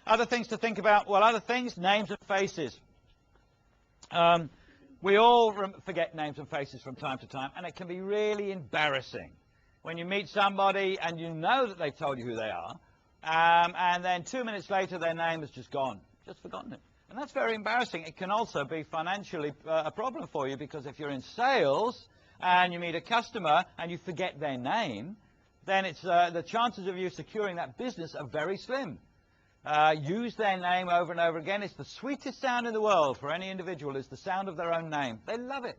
Other things to think about, well, other things, names and faces. We all forget names and faces from time to time, and it can be really embarrassing when you meet somebody and you know that they've told you who they are, and then 2 minutes later their name has just gone, just forgotten it. And that's very embarrassing. It can also be financially a problem for you, because if you're in sales and you meet a customer and you forget their name, then it's, the chances of you securing that business are very slim. Use their name over and over again. It's the sweetest sound in the world for any individual, is the sound of their own name. They love it.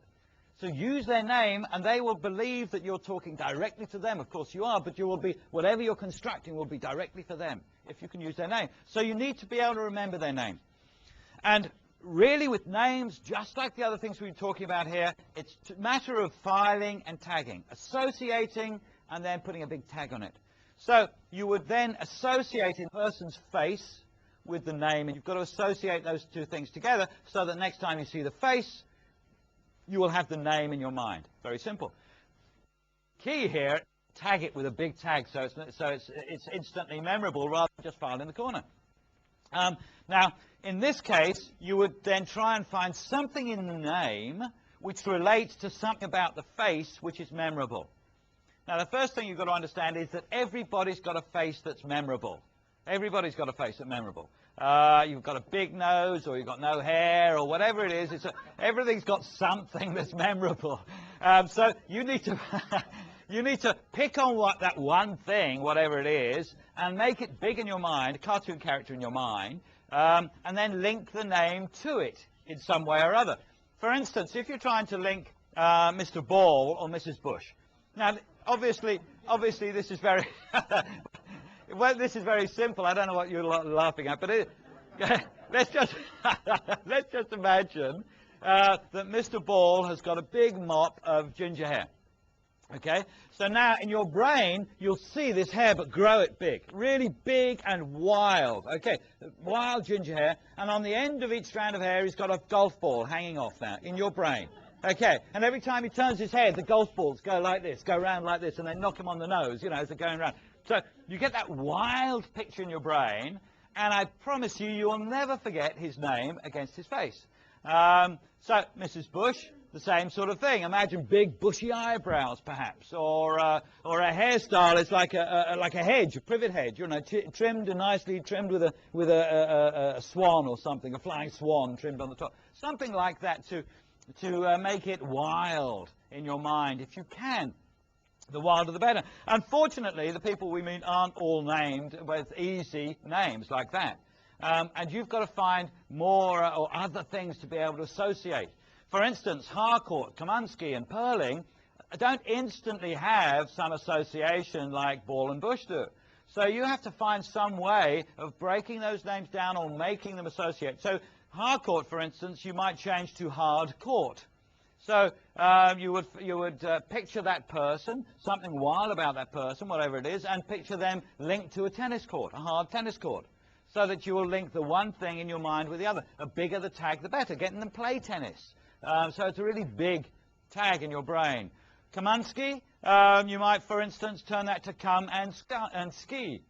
So use their name, and they will believe that you're talking directly to them. Of course you are, but you will be, whatever you're constructing will be directly for them if you can use their name. So you need to be able to remember their name. And really with names, just like the other things we've been talking about here, it's a matter of filing and tagging, associating and then putting a big tag on it. So you would then associate a person's face with the name, and you've got to associate those two things together so that next time you see the face, you will have the name in your mind. Very simple. Key here, tag it with a big tag so it's instantly memorable rather than just filed in the corner. Now, in this case, you would then try and find something in the name which relates to something about the face which is memorable. Now, the first thing you've got to understand is that everybody's got a face that's memorable. Everybody's got a face that's memorable. You've got a big nose, or you've got no hair, or whatever it is. Everything's got something that's memorable. So you need to you need to pick on that one thing, whatever it is, and make it big in your mind, a cartoon character in your mind, and then link the name to it in some way or other. For instance, if you're trying to link Mr. Ball or Mrs. Bush. Now, obviously, this is very well, this is very simple. I don't know what you're laughing at, but let's just imagine that Mr. Ball has got a big mop of ginger hair. Okay, so now in your brain you'll see this hair, but grow it big, really big and wild. Okay, wild ginger hair, and on the end of each strand of hair he's got a golf ball hanging off now in your brain. Okay, and every time he turns his head, the golf balls go like this, go around like this, and they knock him on the nose, you know, as they're going around. So you get that wild picture in your brain, and I promise you, you will never forget his name against his face. So Mrs. Bush, the same sort of thing. Imagine big bushy eyebrows, perhaps, or a hairstyle is like a hedge, a privet hedge, you know, trimmed and nicely trimmed with a swan or something, a flying swan trimmed on the top, something like that to make it wild in your mind, if you can. The wilder the better. Unfortunately, the people we meet aren't all named with easy names like that. And you've got to find more or other things to be able to associate. For instance, Harcourt, Kaminsky and Perling don't instantly have some association like Ball and Bush do. So you have to find some way of breaking those names down or making them associate. So Harcourt, for instance, you might change to Hardcourt. So you would picture that person, something wild about that person, whatever it is, and picture them linked to a tennis court, a hard tennis court, so that you will link the one thing in your mind with the other. The bigger the tag, the better. Getting them play tennis. So it's a really big tag in your brain. Kaminsky, you might, for instance, turn that to come and ski.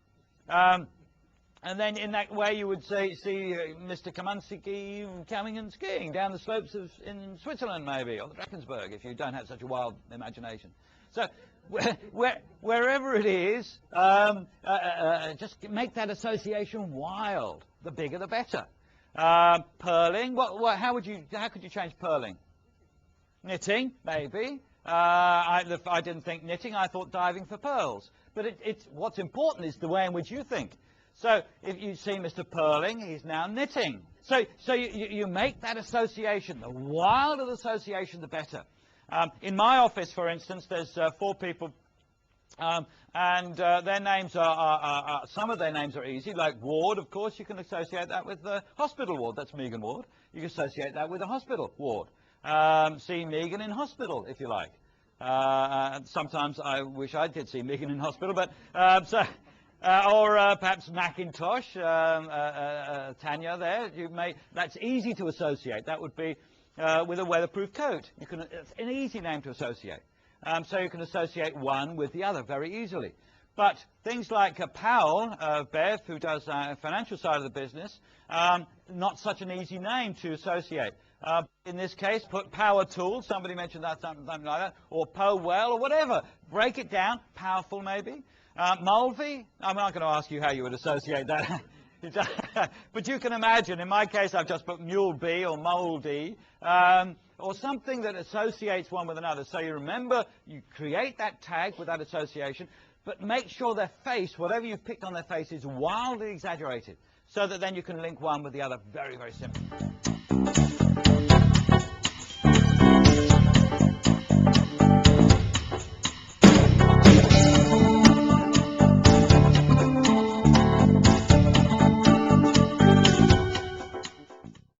And then in that way you would see Mr. Kaminsky coming and skiing down the slopes in Switzerland, maybe, or the Drakensberg, if you don't have such a wild imagination. So wherever it is, just make that association wild. The bigger the better. Pearling, how could you change pearling? Knitting, maybe. I didn't think knitting, I thought diving for pearls. But what's important is the way in which you think. So if you see Mr. Pearling, he's now knitting. So you make that association. The wilder the association, the better. In my office, for instance, there's 4 people, and their names are some of their names are easy, like Ward, of course. You can associate that with the hospital ward. That's Megan Ward. You can associate that with a hospital ward. See Megan in hospital, if you like. Sometimes I wish I did see Megan in hospital, but or perhaps Macintosh, Tanya there. That's easy to associate. That would be with a weatherproof coat. It's an easy name to associate. So you can associate one with the other very easily. But things like Powell, Bev, who does the financial side of the business, not such an easy name to associate. In this case, put Power Tools, somebody mentioned that, something like that, or Powell, or whatever. Break it down, powerful maybe. Mulvey, I'm not going to ask you how you would associate that. But you can imagine, in my case, I've just put Muleby or Moldy, or something that associates one with another. So you remember, you create that tag with that association, but make sure their face, whatever you've picked on their face, is wildly exaggerated, so that then you can link one with the other very, very simply.